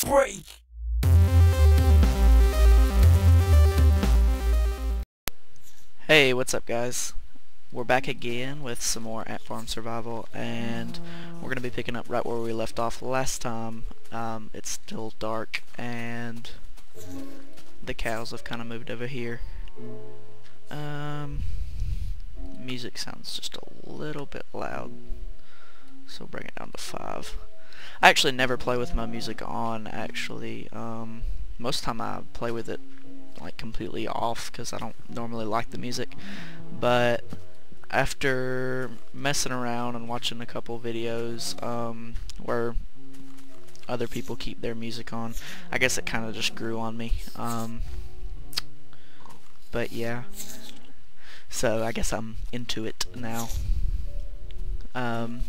freak! Hey, what's up guys? We're back again with some more Ant Farm Survival, and we're going to be picking up right where we left off last time. It's still dark and the cows have kind of moved over here. Music sounds just a little bit loud, so bring it down to 5. I actually never play with my music on, actually. Most of the time I play with it like completely off because I don't normally like the music, but after messing around and watching a couple videos where other people keep their music on, I guess it kind of just grew on me. But yeah, so I guess I'm into it now.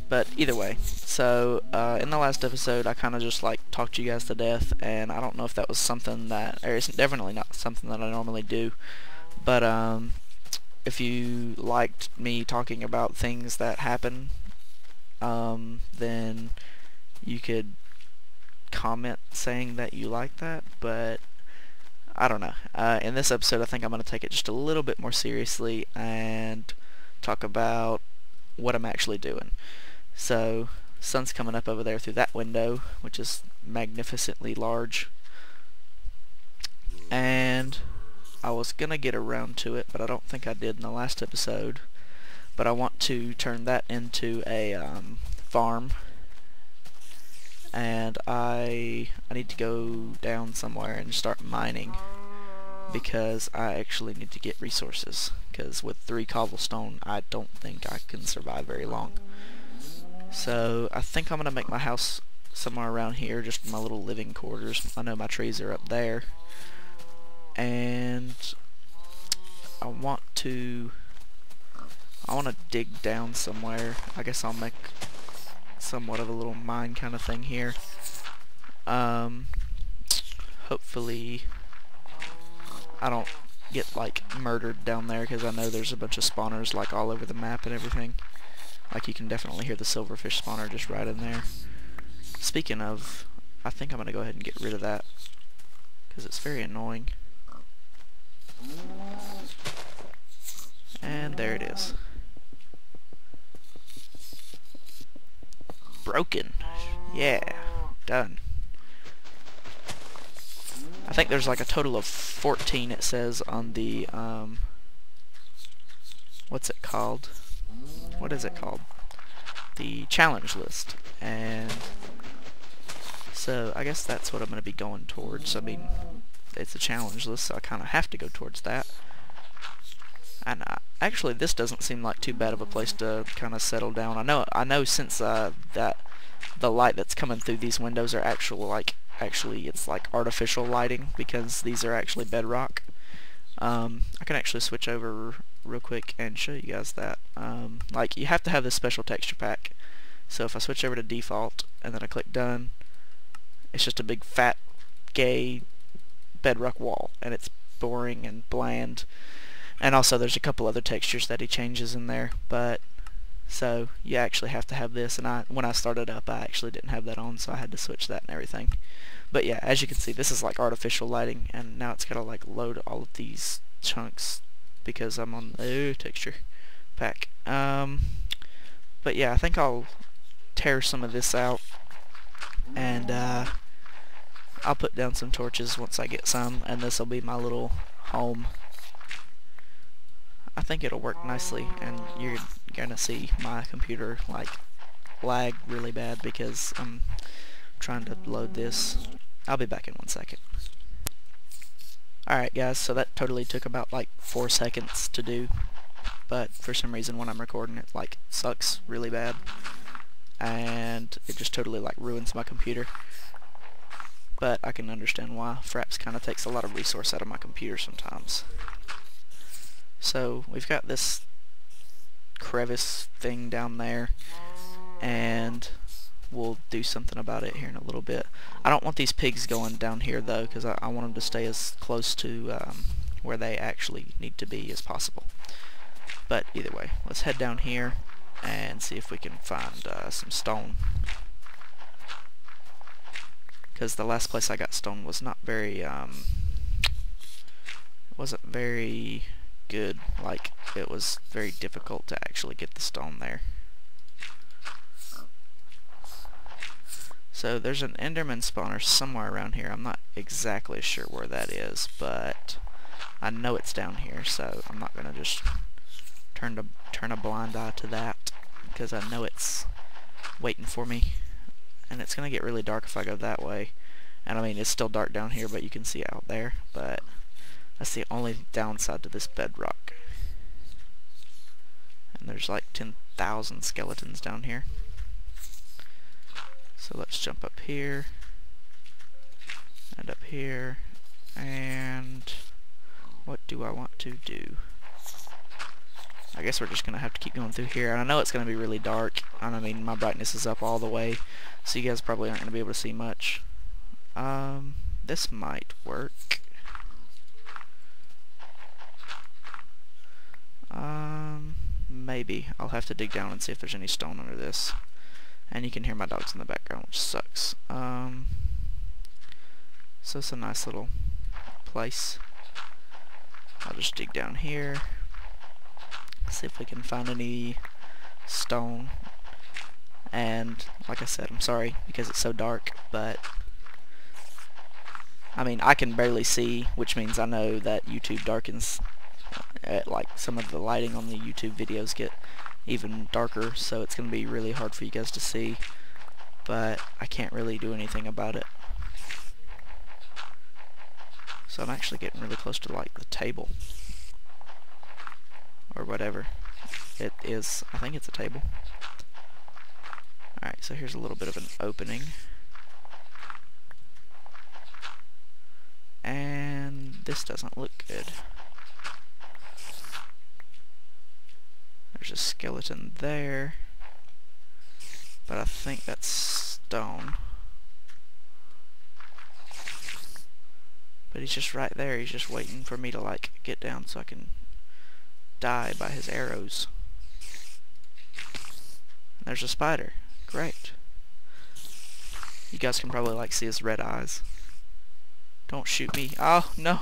But either way, so in the last episode I kind of just like talked you guys to death, and I don't know if that was something that, or it's definitely not something that I normally do, but if you liked me talking about things that happen, then you could comment saying that you like that, but I don't know. In this episode I think I'm going to take it just a little bit more seriously and talk about what I'm actually doing. So, sun's coming up over there through that window, which is magnificently large, and I was gonna get around to it, but I don't think I did in the last episode. But I want to turn that into a farm, and I need to go down somewhere and start mining, because I actually need to get resources, because with 3 cobblestone I don't think I can survive very long. So I think I'm going to make my house somewhere around here, just my little living quarters. I know my trees are up there, and I want to dig down somewhere. I guess I'll make somewhat of a little mine kind of thing here. Hopefully I don't get like murdered down there, because I know there's a bunch of spawners like all over the map and everything. Like, you can definitely hear the silverfish spawner just right in there. Speaking of, I think I'm gonna go ahead and get rid of that, because it's very annoying. And there it is. Broken. Yeah, done. I think there's like a total of 14, it says on the what's it called? What is it called? The challenge list. And so I guess that's what I'm going to be going towards. I mean, it's a challenge list, so I kind of have to go towards that. And actually, this doesn't seem like too bad of a place to kind of settle down. I know since that the light that's coming through these windows are actually it's like artificial lighting, because these are actually bedrock. I can actually switch over real quick and show you guys that. Like, you have to have this special texture pack. So if I switch over to default and then I click done, it's just a big fat gay bedrock wall, and it's boring and bland. And also there's a couple other textures that he changes in there, but so you actually have to have this, and when I started up I actually didn't have that on, so I had to switch that and everything. But yeah, as you can see, this is like artificial lighting, and now it's gotta like load all of these chunks because I'm on the texture pack. But yeah, I think I'll tear some of this out, and I'll put down some torches once I get some, and this will be my little home. I think it'll work nicely, and you're gonna see my computer like lag really bad because I'm trying to load this. I'll be back in 1 second. Alright guys, so that totally took about like 4 seconds to do, but for some reason when I'm recording it like sucks really bad, and it just totally like ruins my computer. But I can understand why. Fraps kind of takes a lot of resource out of my computer sometimes. So we've got this crevice thing down there, and we'll do something about it here in a little bit. I don't want these pigs going down here though, because I want them to stay as close to where they actually need to be as possible. But either way, let's head down here and see if we can find some stone. because the last place I got stone was not very, wasn't very good. Like, it was very difficult to actually get the stone there. So there's an Enderman spawner somewhere around here. I'm not exactly sure where that is, but I know it's down here, so I'm not gonna just turn a blind eye to that, because I know it's waiting for me. And it's gonna get really dark if I go that way. And I mean, it's still dark down here, but you can see out there. But that's the only downside to this bedrock. And there's like 10,000 skeletons down here. So let's jump up here, and up here, and what do I want to do? I guess we're just going to have to keep going through here, and I know it's going to be really dark, and I mean, my brightness is up all the way, so you guys probably aren't going to be able to see much. This might work. Maybe. I'll have to dig down and see if there's any stone under this. And you can hear my dogs in the background, which sucks. So it's a nice little place. I'll just dig down here. See if we can find any stone. And like I said, I'm sorry because it's so dark, but I mean, I can barely see, which means I know that YouTube darkens. Like, some of the lighting on the YouTube videos get even darker, so it's going to be really hard for you guys to see, but I can't really do anything about it. So I'm actually getting really close to, like, the table, or whatever it is. I think it's a table. Alright, so here's a little bit of an opening, and this doesn't look good. There's a skeleton there, but I think that's stone. But he's just right there. He's just waiting for me to, like, get down so I can die by his arrows. And there's a spider. Great. You guys can probably, like, see his red eyes. Don't shoot me. Oh, no.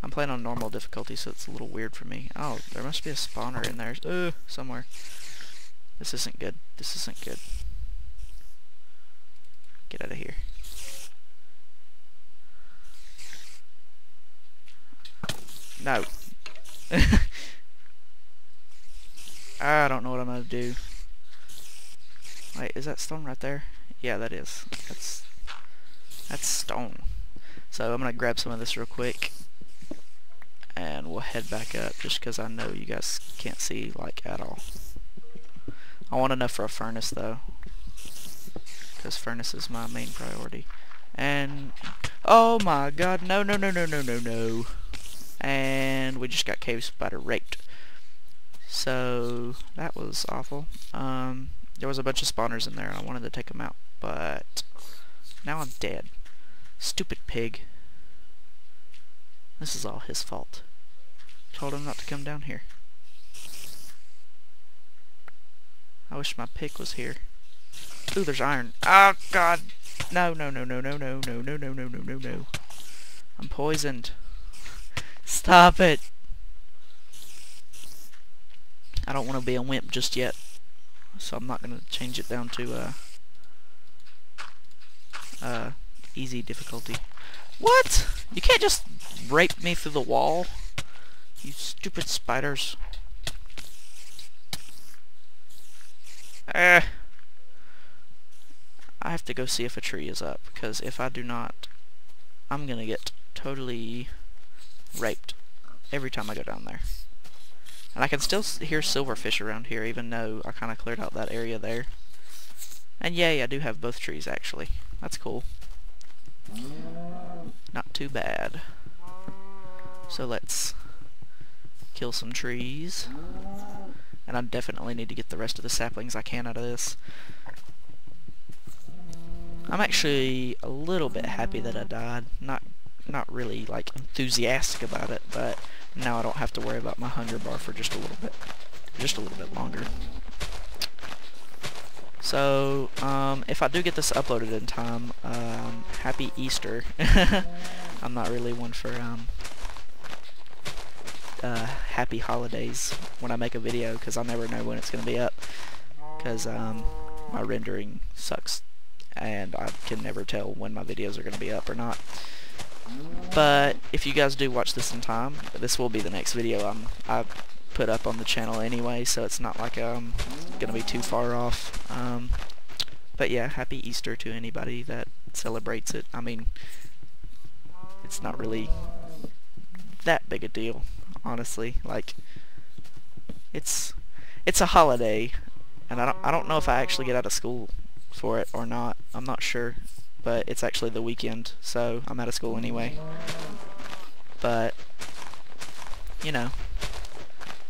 I'm playing on normal difficulty, so it's a little weird for me. Oh, there must be a spawner in there somewhere. This isn't good. This isn't good. Get out of here. No. I don't know what I'm gonna do. Wait, is that stone right there? Yeah, that is. That's stone. So I'm gonna grab some of this real quick, and we'll head back up, just because I know you guys can't see, like, at all. I want enough for a furnace, though, because furnace is my main priority. And, oh my god, no, no, no, no, no, no, no. And we just got cave spider raped. So, that was awful. There was a bunch of spawners in there, and I wanted to take them out, but now I'm dead. Stupid pig. This is all his fault. Told him not to come down here. I wish my pick was here. Ooh, there's iron. Oh god. No, no, no, no, no, no, no, no, no, no, no, no, no. I'm poisoned. Stop it. I don't want to be a wimp just yet, so I'm not going to change it down to easy difficulty. What? You can't just rape me through the wall, you stupid spiders. I have to go see if a tree is up, because if I do not, I'm gonna get totally raped every time I go down there. And I can still hear silverfish around here, even though I kind of cleared out that area there. And yay, I do have both trees, actually. That's cool. Not too bad. So let's kill some trees. And I definitely need to get the rest of the saplings I can out of this. I'm actually a little bit happy that I died. Not really, like, enthusiastic about it, but now I don't have to worry about my hunger bar for just a little bit longer. So, if I do get this uploaded in time, happy Easter. I'm not really one for, happy holidays when I make a video, because I never know when it's going to be up, because, my rendering sucks, and I can never tell when my videos are going to be up or not. But, if you guys do watch this in time, this will be the next video I put up on the channel anyway, so it's not like I'm gonna be too far off. But yeah, happy Easter to anybody that celebrates it. I mean, it's not really that big a deal, honestly. Like, it's a holiday, and I don't know if I actually get out of school for it or not. I'm not sure, but it's actually the weekend, so I'm out of school anyway. But you know,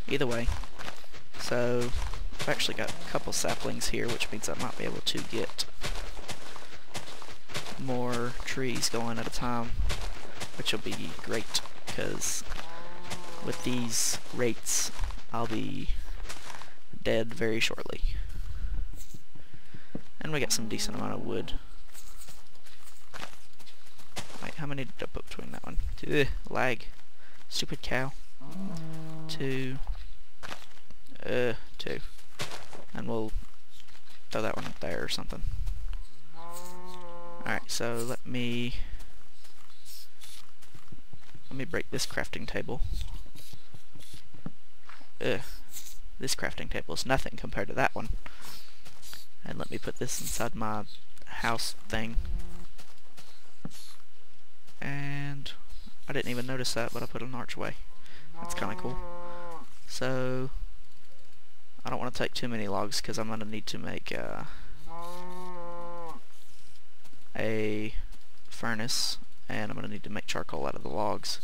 either way. So I've actually got a couple saplings here, which means I might be able to get more trees going at a time, which will be great, because with these rates I'll be dead very shortly. And we got some decent amount of wood. Wait, how many did I put between that one? Ugh, lag. Stupid cow. 2. 2. And we'll throw that one there or something. Alright, so let me break this crafting table. Ugh. This crafting table is nothing compared to that one. And let me put this inside my house thing. And I didn't even notice that, but I put an archway. That's kind of cool. So I don't want to take too many logs, because I'm going to need to make a furnace, and I'm going to need to make charcoal out of the logs.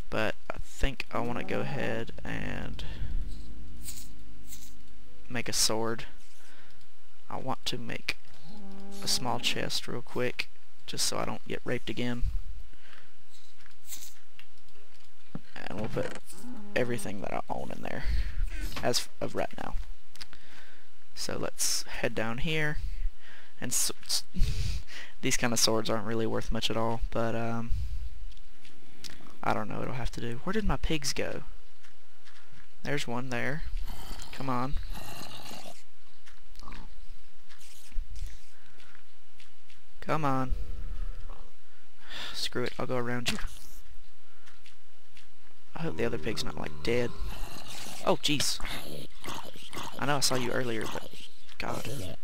But I think I want to go ahead and make a sword. I want to make a small chest real quick, just so I don't get raped again. And we'll put everything that I own in there, as of right now. So let's head down here. And these kind of swords aren't really worth much at all, but I don't know, it'll have to do. Where did my pigs go? There's one there. Come on. Come on. Screw it, I'll go around you. I hope the other pig's not, like, dead. Oh, jeez. I know I saw you earlier, but God.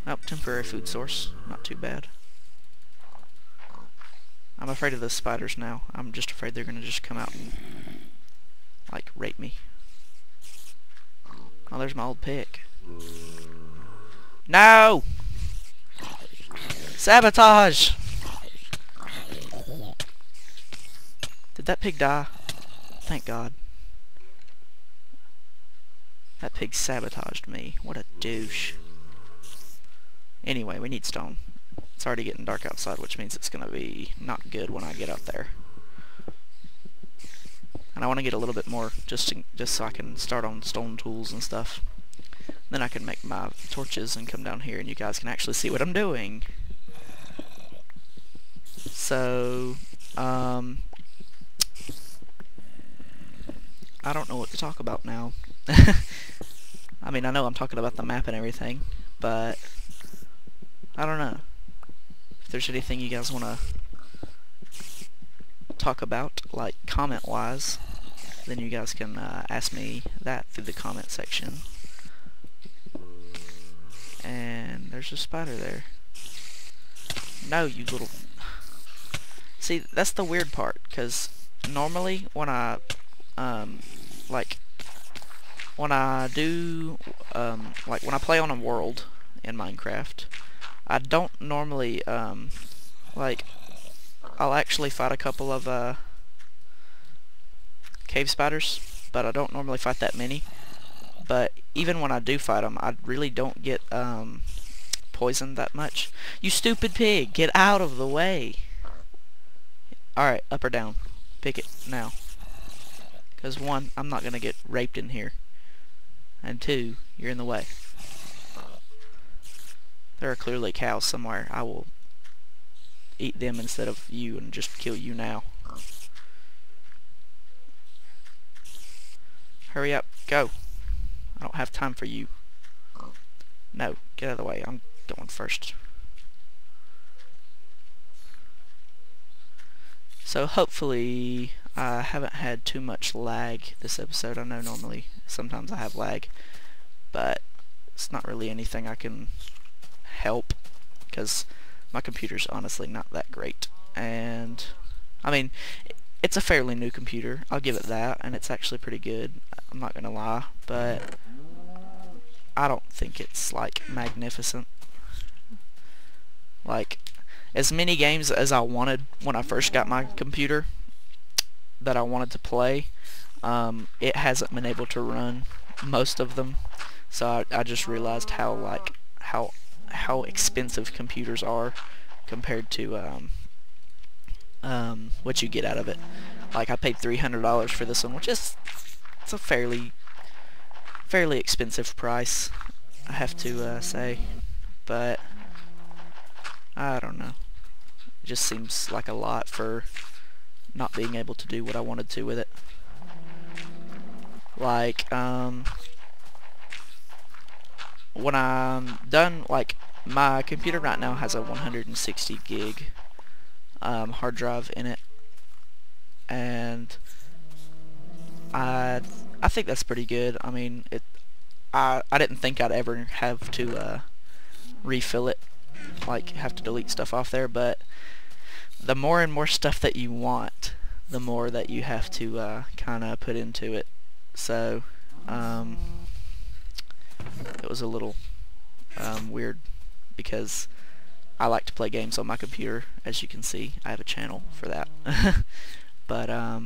Oh, temporary food source. Not too bad. I'm afraid of those spiders now. I'm just afraid they're gonna just come out and, like, rape me. Oh, there's my old pig. No! Sabotage! Did that pig die? Thank God. That pig sabotaged me. What a douche. Anyway, we need stone. It's already getting dark outside, which means it's gonna be not good when I get up there. And I want to get a little bit more, just so I can start on stone tools and stuff. Then I can make my torches and come down here, and you guys can actually see what I'm doing. So, I don't know what to talk about now. I mean, I know I'm talking about the map and everything, but I don't know. If there's anything you guys want to talk about, like comment-wise, then you guys can ask me that through the comment section. And there's a spider there. No, you little... See, that's the weird part, because normally when I when I play on a world in Minecraft, I don't normally I'll actually fight a couple of cave spiders, but I don't normally fight that many. But even when I do fight them, I really don't get poisoned that much. You stupid pig, get out of the way. Alright, up or down? Pick it now. Because 1, I'm not going to get raped in here. And 2, you're in the way. There are clearly cows somewhere. I will eat them instead of you and just kill you now. Hurry up, go. I don't have time for you. No, get out of the way. I'm going first. So hopefully I haven't had too much lag this episode. I know normally sometimes I have lag, but it's not really anything I can help because my computer's honestly not that great. And I mean, it's a fairly new computer, I'll give it that, and it's actually pretty good, I'm not gonna lie, but I don't think it's like magnificent. Like, as many games as I wanted when I first got my computer that I wanted to play, it hasn't been able to run most of them. So I just realized how expensive computers are compared to what you get out of it. Like, I paid $300 for this one, which is it's a fairly expensive price, I have to say, but I don't know. It just seems like a lot for not being able to do what I wanted to with it. Like, when I'm done, like, my computer right now has a 160 gig hard drive in it, and I think that's pretty good. I mean, I didn't think I'd ever have to refill it, like have to delete stuff off there, but the more and more stuff that you want, the more that you have to kind of put into it. So it was a little weird because I like to play games on my computer. As you can see, I have a channel for that. But I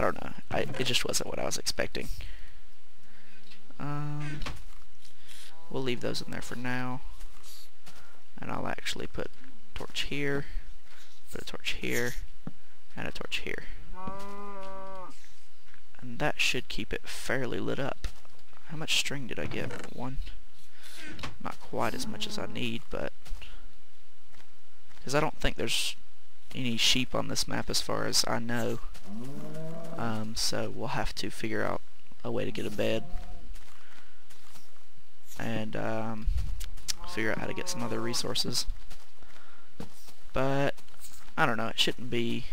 don't know, it just wasn't what I was expecting. We'll leave those in there for now, and I'll actually put a torch here, put a torch here, and a torch here, and that should keep it fairly lit up. How much string did I get? 1. Not quite as much as I need, but because I don't think there's any sheep on this map as far as I know, so we'll have to figure out a way to get a bed and figure out how to get some other resources. But I don't know, it shouldn't be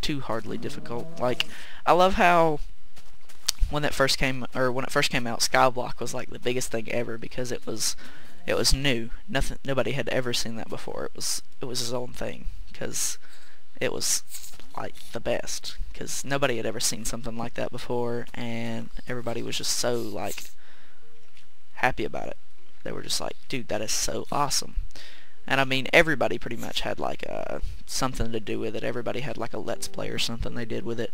too hardly difficult. Like, I love how when it first came out, Skyblock was like the biggest thing ever because it was new. Nobody had ever seen that before. It was his own thing because it was like the best, because nobody had ever seen something like that before, and everybody was just so like happy about it. They were just like, dude, that is so awesome. And I mean, everybody pretty much had like something to do with it. Everybody had like a let's play or something they did with it.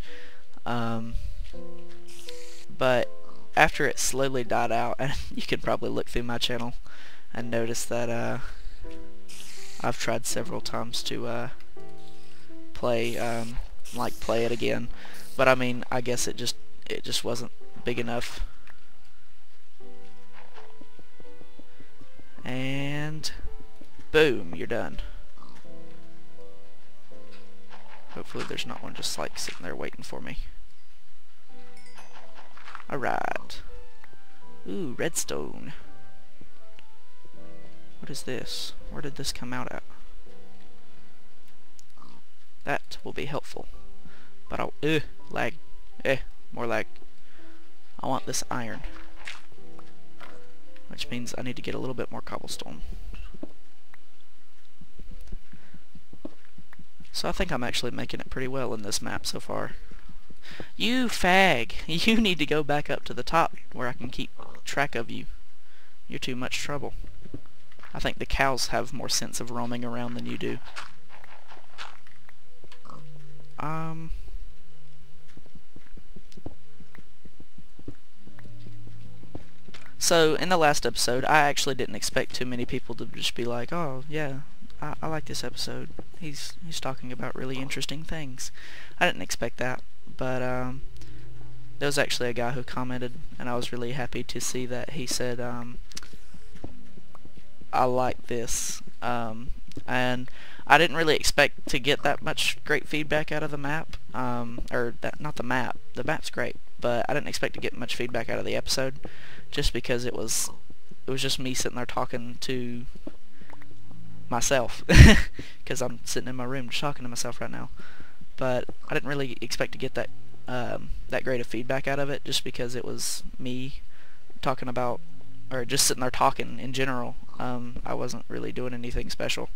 But after it slowly died out, and you could probably look through my channel and notice that I've tried several times to play it again, but I mean, I guess it just wasn't big enough. And boom, you're done. Hopefully there's not one just like sitting there waiting for me. Alright. Ooh, redstone. What is this? Where did this come out at? That will be helpful. But I'll... lag. More lag. I want this iron. Which means I need to get a little bit more cobblestone. So I think I'm actually making it pretty well in this map so far. You fag! You need to go back up to the top where I can keep track of you. You're too much trouble. I think the cows have more sense of roaming around than you do. So, in the last episode, I actually didn't expect too many people to just be like, oh, yeah, I like this episode. He's talking about really interesting things. I didn't expect that, but there was actually a guy who commented, and I was really happy to see that he said I like this. And I didn't really expect to get that much great feedback out of the map, or that, not the map. The map's great, but I didn't expect to get much feedback out of the episode, just because it was just me sitting there talking to myself, because I'm sitting in my room just talking to myself right now. But I didn't really expect to get that that great of feedback out of it, just because it was me talking about, or just sitting there talking in general. I wasn't really doing anything special.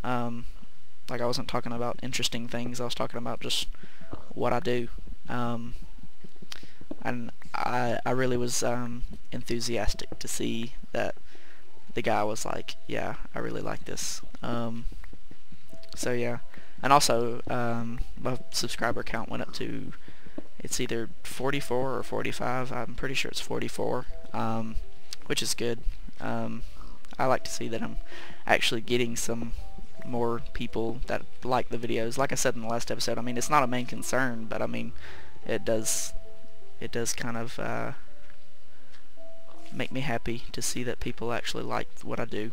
Like, I wasn't talking about interesting things. I was talking about just what I do. And I really was enthusiastic to see that the guy was like, yeah, I really like this. So yeah. And also, my subscriber count went up to, it's either 44 or 45. I'm pretty sure it's 44, which is good. I like to see that I'm actually getting some more people that like the videos. Like I said in the last episode, I mean, it's not a main concern, but I mean, it does kind of make me happy to see that people actually like what I do,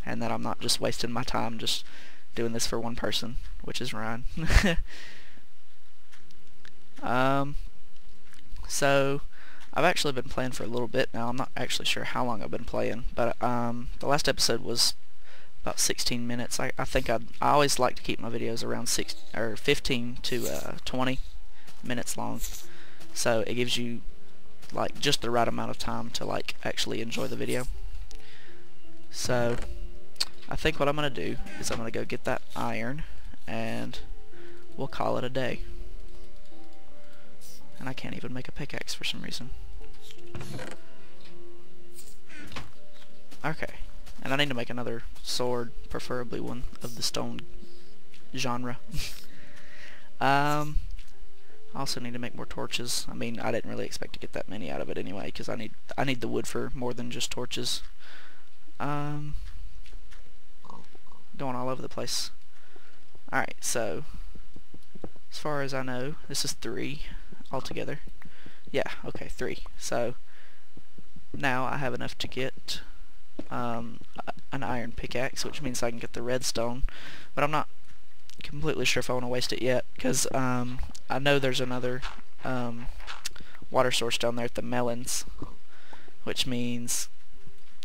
and that I'm not just wasting my time just doing this for one person, which is Ryan. So I've actually been playing for a little bit now. I'm not actually sure how long I've been playing, but the last episode was about 16 minutes. I think I always like to keep my videos around 15 to 20 minutes long, so it gives you like just the right amount of time to like actually enjoy the video. So I think what I'm gonna do is I'm gonna go get that iron, and we'll call it a day. And I can't even make a pickaxe for some reason. Okay, and I need to make another sword, preferably one of the stone genre. I also need to make more torches. I mean, I didn't really expect to get that many out of it anyway, because I need the wood for more than just torches. Going all over the place. Alright, so as far as I know, this is 3 altogether. Yeah, okay, 3. So now I have enough to get an iron pickaxe, which means I can get the redstone, but I'm not completely sure if I want to waste it yet, because I know there's another water source down there at the melons, which means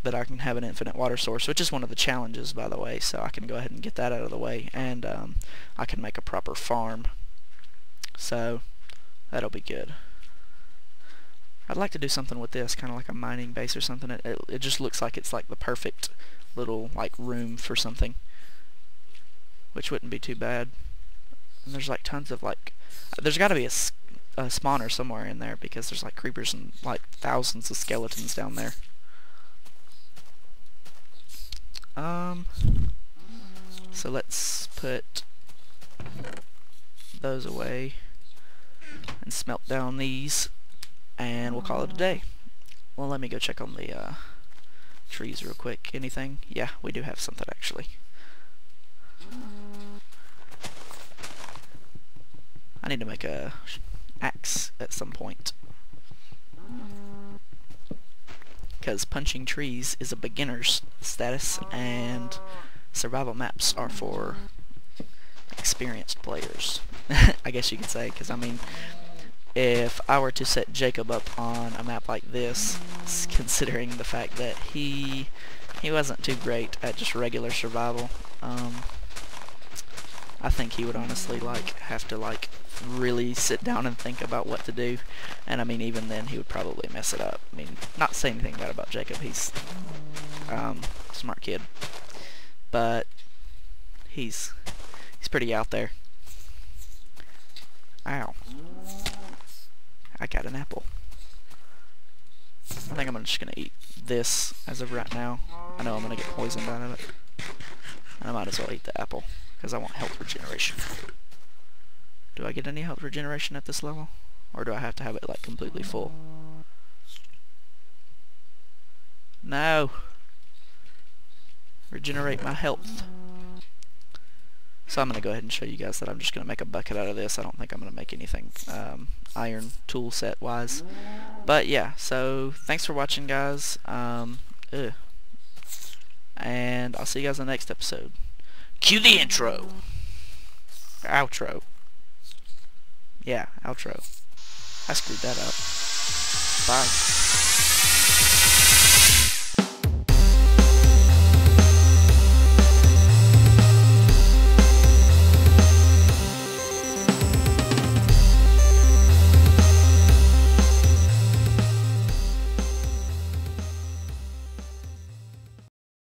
that I can have an infinite water source, which is one of the challenges, by the way, so I can go ahead and get that out of the way, and I can make a proper farm, so that'll be good. I'd like to do something with this, kind of like a mining base or something. It just looks like it's like the perfect little like room for something, which wouldn't be too bad. And there's like tons of like, there's got to be a spawner somewhere in there, because there's like creepers and like thousands of skeletons down there. So let's put those away and smelt down these, and we'll call it a day. Well, let me go check on the trees real quick. Anything? Yeah, we do have something actually. I need to make a axe at some point, because punching trees is a beginner's status, and survival maps are for experienced players. I guess you could say, because I mean, if I were to set Jacob up on a map like this, considering the fact that he wasn't too great at just regular survival, I think he would honestly like have to like really sit down and think about what to do, and I mean, even then he would probably mess it up. I mean, not saying anything bad about Jacob, he's a smart kid, but he's pretty out there. Ow. I got an apple. I think I'm just gonna eat this as of right now. I know I'm gonna get poisoned out of it, and I might as well eat the apple, because I want health regeneration. Do I get any health regeneration at this level? Or do I have to have it like completely full? No! Regenerate my health. So I'm going to go ahead and show you guys that I'm just going to make a bucket out of this. I don't think I'm going to make anything iron tool set wise. But yeah, so thanks for watching, guys. and I'll see you guys in the next episode. Cue the intro. Outro. Yeah, outro. I screwed that up. Bye.